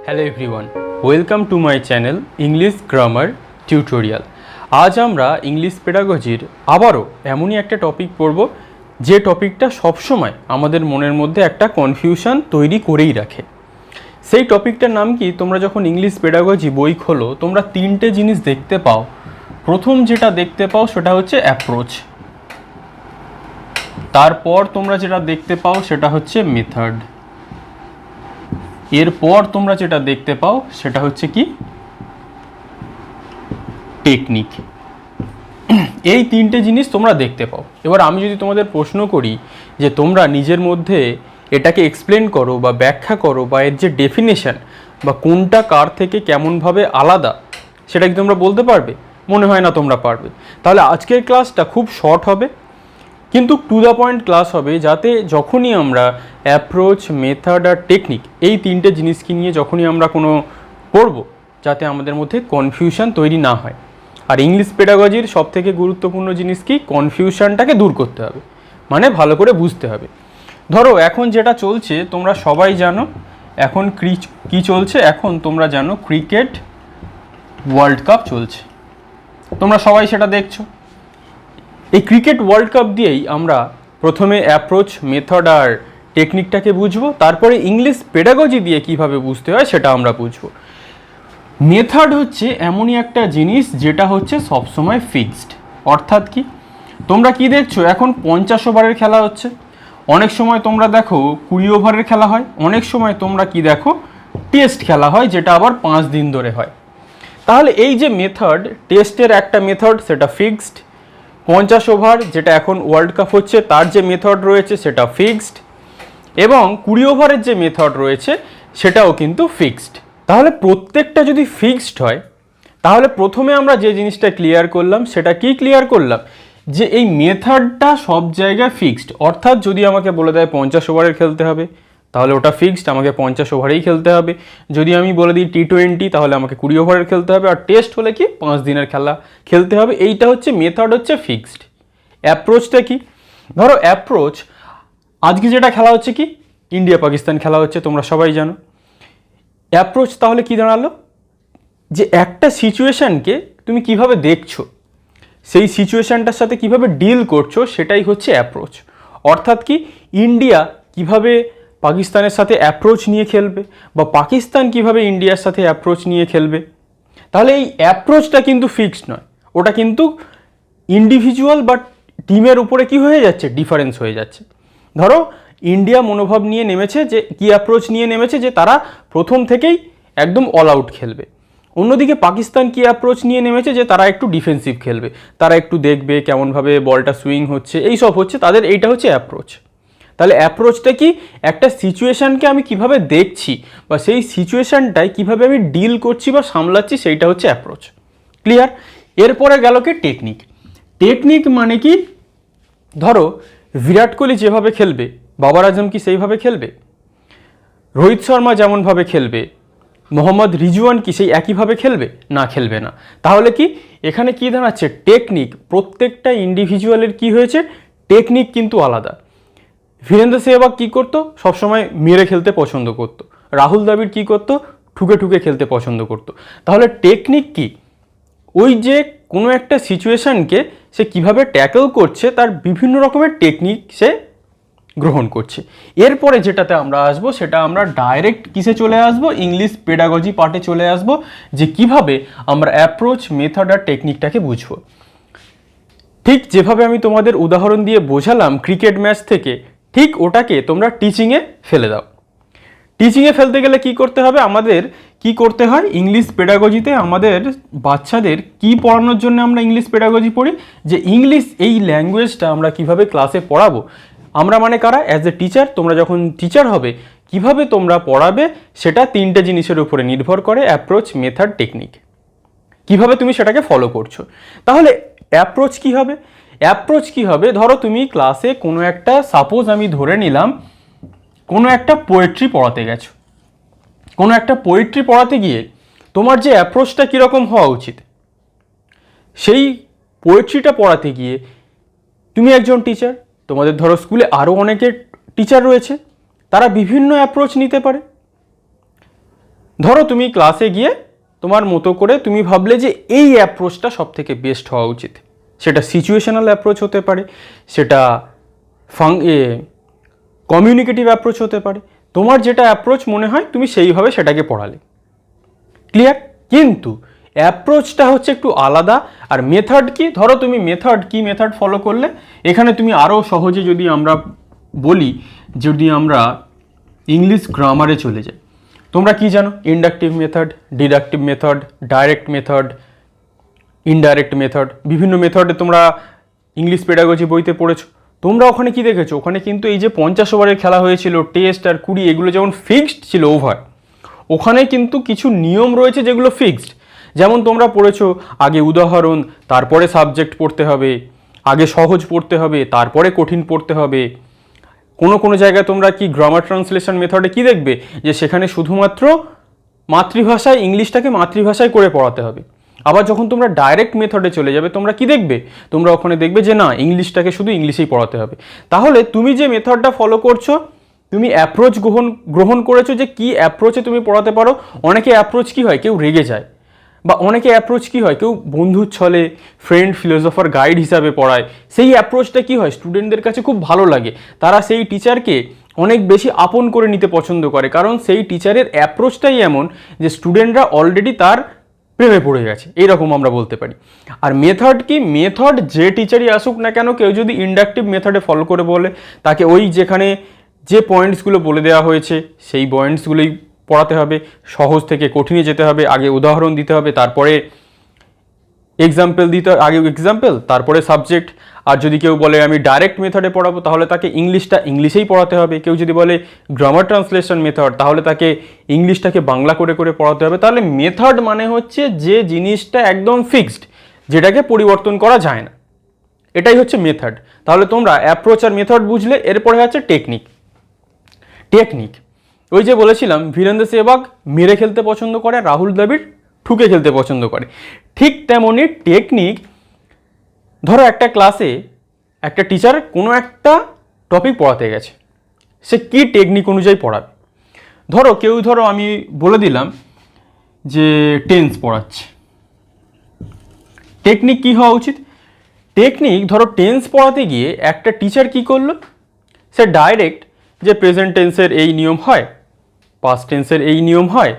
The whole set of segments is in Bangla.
Hello everyone, welcome to my channel English grammar tutorial. আজ আমরা ইংলিশ পেডাগজির আবারও এমনই একটা টপিক পড়ব যে টপিকটা সবসময় আমাদের মনের মধ্যে একটা কনফিউশন তৈরি করেই রাখে। সেই টপিকটার নাম কি? তোমরা যখন ইংলিশ পেডাগজি বই খোলো তোমরা তিনটে জিনিস দেখতে পাও। প্রথম যেটা দেখতে পাও সেটা হচ্ছে অ্যাপ্রোচ, তারপর তোমরা যেটা দেখতে পাও সেটা হচ্ছে মেথড, এরপর তোমরা যেটা দেখতে পাও সেটা হচ্ছে কি? টেকনিক। এই তিনটে জিনিস তোমরা দেখতে পাও। এবার আমি যদি তোমাদের প্রশ্ন করি যে তোমরা নিজের মধ্যে এটাকে এক্সপ্লেন করো বা ব্যাখ্যা করো বা এর যে ডেফিনেশন বা কোনটা কার থেকে কেমনভাবে আলাদা সেটা কি তোমরা বলতে পারবে? মনে হয় না তোমরা পারবে। তাহলে আজকের ক্লাসটা খুব শর্ট হবে কিন্তু টু দ্য পয়েন্ট ক্লাস হবে, যাতে যখনই আমরা অ্যাপ্রোচ, মেথড আর টেকনিক এই তিনটে জিনিসকে নিয়ে যখনই আমরা কোনো পড়ব যাতে আমাদের মধ্যে কনফিউশন তৈরি না হয়। আর ইংলিশ পেডাগজির সবথেকে গুরুত্বপূর্ণ জিনিস কি? কনফিউশনটাকে দূর করতে হবে, মানে ভালো করে বুঝতে হবে। ধরো এখন যেটা চলছে তোমরা সবাই জানো, এখন কি চলছে? এখন তোমরা জানো ক্রিকেট ওয়ার্ল্ড কাপ চলছে, তোমরা সবাই সেটা দেখছো। এই ক্রিকেট ওয়ার্ল্ড কাপ দিয়েই আমরা প্রথমে অ্যাপ্রোচ, মেথড আর টেকনিকটাকে বুঝবো, তারপরে ইংলিশ পেডাগজি দিয়ে কিভাবে বুঝতে হয় সেটা আমরা বুঝবো। মেথড হচ্ছে এমনই একটা জিনিস যেটা হচ্ছে সবসময় ফিক্সড। অর্থাৎ কি? তোমরা কি দেখছো, এখন 50 ওভারের খেলা হচ্ছে, অনেক সময় তোমরা দেখো 20 ওভারের খেলা হয়, অনেক সময় তোমরা কি দেখো টেস্ট খেলা হয় যেটা আবার 5 দিন ধরে হয়। তাহলে এই যে মেথড, টেস্টের একটা মেথড সেটা ফিক্সড, 50 ওভার যেটা এখন ওয়ার্ল্ড কাপ হচ্ছে তার যে মেথড রয়েছে সেটা ফিক্সড, এবং 20 ওভারের যে মেথড রয়েছে সেটাও কিন্তু ফিক্সড। তাহলে প্রত্যেকটা যদি ফিক্সড হয় তাহলে প্রথমে আমরা যে জিনিসটা ক্লিয়ার করলাম সেটা কি ক্লিয়ার করলাম? যে এই মেথডটা সব জায়গায় ফিক্সড। অর্থাৎ যদি আমাকে বলে দেয় 50 ওভারের খেলতে হবে তাহলে ওটা ফিক্সড, আমাকে 50 ওভারেই খেলতে হবে। যদি আমি বলে দিই T20 তাহলে আমাকে 20 ওভারের খেলতে হবে, আর টেস্ট হলে কি 5 দিনের খেলা খেলতে হবে। এইটা হচ্ছে মেথড, হচ্ছে ফিক্সড। অ্যাপ্রোচটা কি? ধরো অ্যাপ্রোচ, আজকে যেটা খেলা হচ্ছে কি? ইন্ডিয়া পাকিস্তান খেলা হচ্ছে, তোমরা সবাই জানো। অ্যাপ্রোচ তাহলে কি দাঁড়ালো? যে একটা সিচুয়েশানকে তুমি কিভাবে দেখছো, সেই সিচুয়েশানটার সাথে কিভাবে ডিল করছো, সেটাই হচ্ছে অ্যাপ্রোচ। অর্থাৎ কি? ইন্ডিয়া কিভাবে পাকিস্তানের সাথে অ্যাপ্রোচ নিয়ে খেলবে বা পাকিস্তান কিভাবে ইন্ডিয়ার সাথে অ্যাপ্রোচ নিয়ে খেলবে। তাহলে এই অ্যাপ্রোচটা কিন্তু ফিক্সড নয়, ওটা কিন্তু ইন্ডিভিজুয়াল বা টিমের উপরে কি হয়ে যাচ্ছে? ডিফারেন্স হয়ে যাচ্ছে। ধরো ইন্ডিয়া মনোভাব নিয়ে নেমেছে, যে কি অ্যাপ্রোচ নিয়ে নেমেছে, যে তারা প্রথম থেকেই একদম অল আউট খেলবে। অন্যদিকে পাকিস্তান কি অ্যাপ্রোচ নিয়ে নেমেছে, যে তারা একটু ডিফেন্সিভ খেলবে, তারা একটু দেখবে কেমনভাবে বলটা সুইং হচ্ছে, এই সব হচ্ছে তাদের, এইটা হচ্ছে অ্যাপ্রোচ। তাহলে অ্যাপ্রোচটা কি? একটা সিচুয়েশানকে আমি কিভাবে দেখছি বা সেই সিচুয়েশানটায় কিভাবে আমি ডিল করছি বা সামলাচ্ছি, সেইটা হচ্ছে অ্যাপ্রোচ। ক্লিয়ার? এরপরে গেল কি? টেকনিক। টেকনিক মানে কি? ধরো বিরাট কোহলি যেভাবে খেলবে বাবর আজম কি সেইভাবে খেলবে? রোহিত শর্মা যেমনভাবে খেলবে মোহাম্মদ রিজওয়ান কি সেই একইভাবে খেলবে? না, খেলবে না। তাহলে কি এখানে কি দাঁড়াচ্ছে? টেকনিক। প্রত্যেকটা ইন্ডিভিজুয়ালের কি হয়েছে? টেকনিক কিন্তু আলাদা। বীরেন্দ্র সেহবাগ কী করতো? সবসময় মেরে খেলতে পছন্দ করতো। রাহুল দ্রাবিড় কী করতো? ঠুকে ঠুকে খেলতে পছন্দ করতো। তাহলে টেকনিক কি? ওই যে কোনো একটা সিচুয়েশানকে সে কিভাবে ট্যাকল করছে তার বিভিন্ন রকমের টেকনিক সে গ্রহণ করছে। এরপরে যেটাতে আমরা আসবো সেটা আমরা ডাইরেক্ট কিসে চলে আসবো? ইংলিশ পেডাগজি পার্টে চলে আসবো, যে কিভাবে আমরা অ্যাপ্রোচ, মেথড আর টেকনিকটাকে বুঝবো। ঠিক যেভাবে আমি তোমাদের উদাহরণ দিয়ে বোঝালাম ক্রিকেট ম্যাচ থেকে, ঠিক ওটাকে তোমরা টিচিংয়ে ফেলে দাও। টিচিংয়ে ফেলতে গেলে কি করতে হবে? আমাদের কি করতে হয়? ইংলিশ পেডাগজিতে আমাদের বাচ্চাদের কি পড়ানোর জন্য আমরা ইংলিশ পেডাগজি পড়ি? যে ইংলিশ এই ল্যাঙ্গুয়েজটা আমরা কিভাবে ক্লাসে পড়াবো। আমরা মানে কারা? As a teacher. তোমরা যখন টিচার হবে কিভাবে তোমরা পড়াবে সেটা তিনটে জিনিসের উপরে নির্ভর করে: অ্যাপ্রোচ, মেথড, টেকনিক। কিভাবে তুমি সেটাকে ফলো করছো। তাহলে অ্যাপ্রোচ কি হবে? অ্যাপ্রোচ কি হবে? ধরো তুমি ক্লাসে কোনো একটা, সাপোজ আমি ধরে নিলাম কোনো একটা পোয়েট্রি পড়াতে গেছো। কোনো একটা পোয়েট্রি পড়াতে গিয়ে তোমার যে অ্যাপ্রোচটা কীরকম হওয়া উচিত, সেই পোয়েট্রিটা পড়াতে গিয়ে তুমি একজন টিচার, তোমাদের ধরো স্কুলে আরও অনেকের টিচার রয়েছে, তারা বিভিন্ন অ্যাপ্রোচ নিতে পারে। ধরো তুমি ক্লাসে গিয়ে তোমার মতো করে তুমি ভাবলে যে এই অ্যাপ্রোচটা সব থেকে বেস্ট হওয়া উচিত, সেটা সিচুয়েশনাল অ্যাপ্রোচ হতে পারে, সেটা কমিউনিকেটিভ অ্যাপ্রোচ হতে পারে, তোমার যেটা অ্যাপ্রোচ মনে হয় তুমি সেইভাবে সেটাকে পড়ালে। ক্লিয়ার? কিন্তু অ্যাপ্রোচটা হচ্ছে একটু আলাদা। আর মেথড কি, ধরো তুমি মেথড ফলো করলে, এখানে তুমি আরও সহজে যদি আমরা বলি, যদি আমরা ইংলিশ গ্রামারে চলে যাই, তোমরা কি জানো? Inductive method, deductive method, direct method, indirect method, বিভিন্ন মেথডে তোমরা ইংলিশ পেডাগজি বইতে পড়েছো। তোমরা ওখানে কি দেখেছো? ওখানে কিন্তু এই যে 50 ওভারের খেলা হয়েছিল, টেস্ট আর 20, এগুলো যেমন ফিক্সড ছিল ওভার, ওখানে কিন্তু কিছু নিয়ম রয়েছে যেগুলো ফিক্সড। যেমন তোমরা পড়েছো আগে উদাহরণ, তারপরে সাবজেক্ট পড়তে হবে, আগে সহজ পড়তে হবে, তারপরে কঠিন পড়তে হবে। কোনো জায়গায় তোমরা কি গ্রামার ট্রান্সলেশন মেথডে কি দেখবে, যে সেখানে শুধুমাত্র মাতৃভাষায় ইংলিশটাকে মাতৃভাষায় করে পড়াতে হবে। আবার যখন তোমরা ডাইরেক্ট মেথডে চলে যাবে, তোমরা কি দেখবে? তোমরা ওখানে দেখবে যে না, ইংলিশটাকে শুধু ইংলিশেই পড়াতে হবে। তাহলে তুমি যে মেথডটা ফলো করছো, তুমি অ্যাপ্রোচ গ্রহণ করেছো যে কি অ্যাপ্রোচে তুমি পড়াতে পারো। অনেকে অ্যাপ্রোচ কি হয়, কেউ রেগে যায়, বা অনেকে অ্যাপ্রোচ কি হয়, কেউ বন্ধুর ছলে ফ্রেন্ড ফিলোসফার গাইড হিসাবে পড়ায়। সেই অ্যাপ্রোচটা কি হয়, স্টুডেন্টদের কাছে খুব ভালো লাগে, তারা সেই টিচারকে অনেক বেশি আপন করে নিতে পছন্দ করে, কারণ সেই টিচারের অ্যাপ্রোচটাই এমন যে স্টুডেন্টরা অলরেডি তার প্রেমে পড়ে গেছে, এইরকম আমরা বলতে পারি। আর মেথড কি, মেথড যে টিচারই আসুক না কেন, কেউ যদি ইন্ডাকটিভ মেথডে ফলো করে বলে, তাকে ওই যেখানে যে পয়েন্টসগুলো বলে দেওয়া হয়েছে সেই পয়েন্টসগুলোই পড়াতে হবে, সহজ থেকে কঠিনে যেতে হবে, আগে উদাহরণ দিতে হবে, তারপরে এক্সাম্পল দিতে, আগে এক্সাম্পল তারপরে সাবজেক্ট। আর যদি কেউ বলে আমি ডাইরেক্ট মেথডে পড়াবো, তাহলে তাকে ইংলিশটা ইংলিশেই পড়াতে হবে। কেউ যদি বলে গ্রামার ট্রান্সলেশন মেথড, তাহলে তাকে ইংলিশটাকে বাংলা করে করে পড়াতে হবে। তাহলে মেথড মানে হচ্ছে যে জিনিসটা একদম ফিক্সড, যেটাকে পরিবর্তন করা যায় না, এটাই হচ্ছে মেথড। তাহলে তোমরা অ্যাপ্রোচ আর মেথড বুঝলে, এরপরে হচ্ছে টেকনিক। ওই যে বলেছিলাম, বীরেন্দ্র সেহবাগ মেরে খেলতে পছন্দ করে, রাহুল দ্রাবিড় ঠুকে খেলতে পছন্দ করে। ঠিক তেমনই টেকনিক, ধরো একটা ক্লাসে একটা টিচার কোনো একটা টপিক পড়াতে গেছে, সে কি টেকনিক অনুযায়ী পড়াবে। ধরো আমি বলে দিলাম যে টেন্স পড়াচ্ছে, টেকনিক কি হওয়া উচিত? টেকনিক, ধরো টেন্স পড়াতে গিয়ে একটা টিচার কি করলো, সে ডাইরেক্ট যে প্রেজেন্ট টেন্সের এই নিয়ম হয়, পাস্ট টেন্সের এই নিয়ম হয়,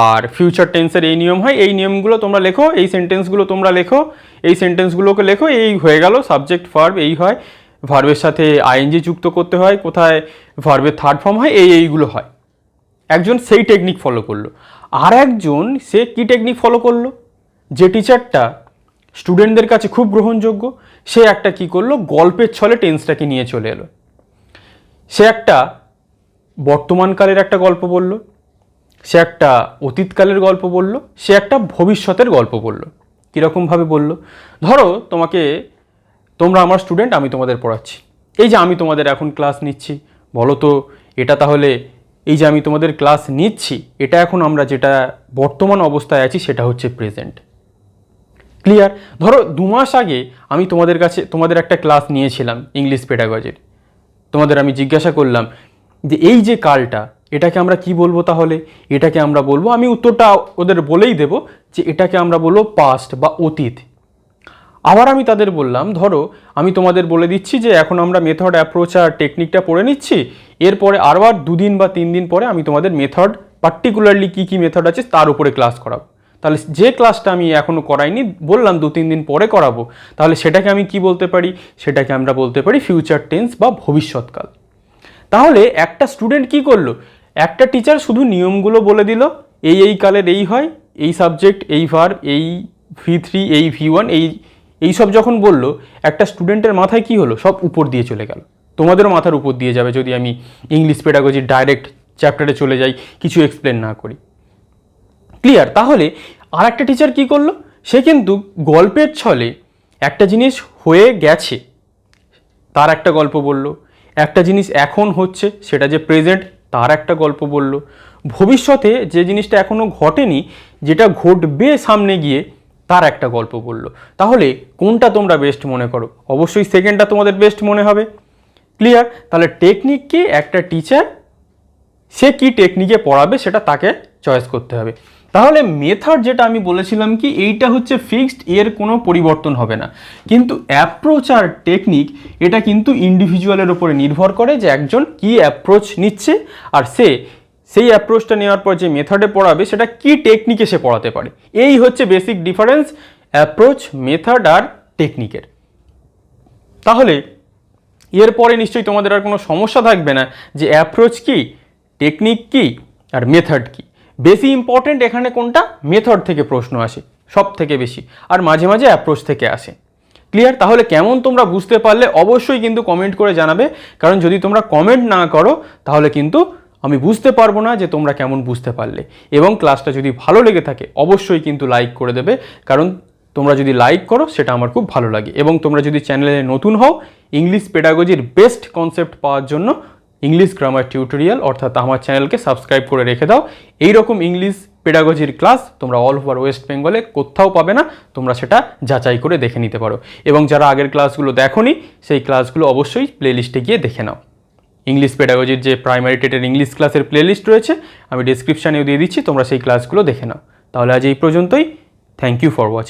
আর ফিউচার টেন্সের এই নিয়ম হয়, এই নিয়মগুলো তোমরা লেখো, এই সেন্টেন্সগুলো তোমরা লেখো, এই সেন্টেন্সগুলোকে লেখো, এই হয়ে গেল সাবজেক্ট ভার্ব, এই হয়, ভার্বের সাথে আইএনজি যুক্ত করতে হয়, কোথায় ভার্বের থার্ড ফর্ম হয়, এইগুলো হয়। একজন সেই টেকনিক ফলো করলো। আর একজন সে কি টেকনিক ফলো করলো, যে টিচারটা স্টুডেন্টদের কাছে খুব গ্রহণযোগ্য, সে একটা কি করলো, গল্পের ছলে টেন্সটাকে নিয়ে চলে এলো। সে একটা বর্তমানকালের একটা গল্প বলল, সে একটা অতীতকালের গল্প বলল, সে একটা ভবিষ্যতের গল্প বলল। কীরকমভাবে বলল? ধরো তোমরা আমার স্টুডেন্ট, আমি তোমাদের পড়াচ্ছি, এই যে আমি তোমাদের এখন ক্লাস নিচ্ছি, বলো তো এটা তাহলে, এই যে আমি তোমাদের ক্লাস নিচ্ছি, এটা এখন আমরা যেটা বর্তমান অবস্থায় আছি সেটা হচ্ছে প্রেজেন্ট। ক্লিয়ার? ধরো 2 মাস আগে আমি তোমাদের একটা ক্লাস নিয়েছিলাম ইংলিশ পেডাগজির, তোমাদের আমি জিজ্ঞাসা করলাম যে এই যে কালটা, এটাকে আমরা কি বলবো? তাহলে এটাকে আমরা বলবো, আমি উত্তরটা ওদের বলেই দেব যে এটাকে আমরা বলবো পাস্ট বা অতীত। আবার আমি তাদের বললাম, ধরো আমি তোমাদের বলে দিচ্ছি যে এখন আমরা মেথড, অ্যাপ্রোচ আর টেকনিকটা পড়ে নিচ্ছি, এরপরে আবার 2 দিন বা 3 দিন পরে আমি তোমাদের মেথড, পার্টিকুলারলি কী কী মেথড আছে তার উপরে ক্লাস করাবো। তাহলে যে ক্লাসটা আমি এখনও করাইনি, বললাম 2-3 দিন পরে করাবো, তাহলে সেটাকে আমি কি বলতে পারি? সেটাকে আমরা বলতে পারি ফিউচার টেন্স বা ভবিষ্যৎকাল। তাহলে একটা স্টুডেন্ট কি করলো, একটা টিচার শুধু নিয়মগুলো বলে দিল, এই কালের এই হয়, এই সাবজেক্ট, এই ভার্ব, এই V3, এই V1, এই সব যখন বললো, একটা স্টুডেন্টের মাথায় কি হলো, সব উপর দিয়ে চলে গেল। তোমাদেরও মাথার উপর দিয়ে যাবে যদি আমি ইংলিশ পেডাগজির ডাইরেক্ট চ্যাপ্টারে চলে যাই, কিছু এক্সপ্লেন না করি। ক্লিয়ার? তাহলে আর একটা টিচার কি করলো, সে কিন্তু গল্পের ছলে একটা জিনিস হয়ে গেছে তার একটা গল্প বলল, একটা জিনিস এখন হচ্ছে সেটা যে প্রেজেন্ট তার একটা গল্প বলল, ভবিষ্যতে যে জিনিসটা এখনও ঘটেনি, যেটা ঘটবে সামনে গিয়ে, তার একটা গল্প বলল। তাহলে কোনটা তোমরা বেস্ট মনে করো? অবশ্যই সেকেন্ডটা তোমাদের বেস্ট মনে হবে। ক্লিয়ার? তাহলে টেকনিক কি, একটা টিচার সে কি টেকনিকে পড়াবে সেটা তাকে চয়েস করতে হবে। তাহলে মেথড যেটা আমি বলেছিলাম কি এইটা হচ্ছে ফিক্সড, এর কোনো পরিবর্তন হবে না। কিন্তু অ্যাপ্রোচ আর টেকনিক এটা কিন্তু ইন্ডিভিজুয়ালের উপরে নির্ভর করে যে একজন কি অ্যাপ্রোচ নিচ্ছে আর সেই অ্যাপ্রোচটা নেওয়ার পর যে মেথডে পড়াবে সেটা কি টেকনিকে সে পড়াতে পারে। এই হচ্ছে বেসিক ডিফারেন্স অ্যাপ্রোচ, মেথড আর টেকনিকের। তাহলে এরপরে নিশ্চয়ই তোমাদের আর কোনো সমস্যা থাকবে না যে অ্যাপ্রোচ কি, টেকনিক কি আর মেথড কি। বেশি ইম্পর্টেন্ট এখানে কোনটা, মেথড থেকে প্রশ্ন আসে সব থেকে বেশি, আর মাঝে মাঝে অ্যাপ্রোচ থেকে আসে। ক্লিয়ার? তাহলে কেমন তোমরা বুঝতে পারলে অবশ্যই কিন্তু কমেন্ট করে জানাবে, কারণ যদি তোমরা কমেন্ট না করো তাহলে কিন্তু আমি বুঝতে পারবো না যে তোমরা কেমন বুঝতে পারলে। এবং ক্লাসটা যদি ভালো লেগে থাকে অবশ্যই কিন্তু লাইক করে দেবে, কারণ তোমরা যদি লাইক করো সেটা আমার খুব ভালো লাগে। এবং তোমরা যদি চ্যানেলে নতুন হও, ইংলিশ পেডাগজির বেস্ট কনসেপ্ট পাওয়ার জন্য ইংলিশ গ্রামার টিউটোরিয়াল অর্থাৎ আমার চ্যানেলকে সাবস্ক্রাইব করে রেখে দাও। এইরকম ইংলিশ পেডাগজির ক্লাস তোমরা অল ওভার ওয়েস্ট বেঙ্গলে কোথাও পাবে না, তোমরা সেটা যাচাই করে দেখে নিতে পারো। এবং যারা আগের ক্লাসগুলো দেখোনি সেই ক্লাসগুলো অবশ্যই প্লেলিস্টে গিয়ে দেখে নাও। ইংলিশ পেডাগজির যে প্রাইমারি টেটের ইংলিশ ক্লাসের প্লেলিস্ট রয়েছে আমি ডিসক্রিপশানেও দিয়ে দিচ্ছি, তোমরা সেই ক্লাসগুলো দেখে নাও। তাহলে আজ এই পর্যন্তই। Thank you for watching.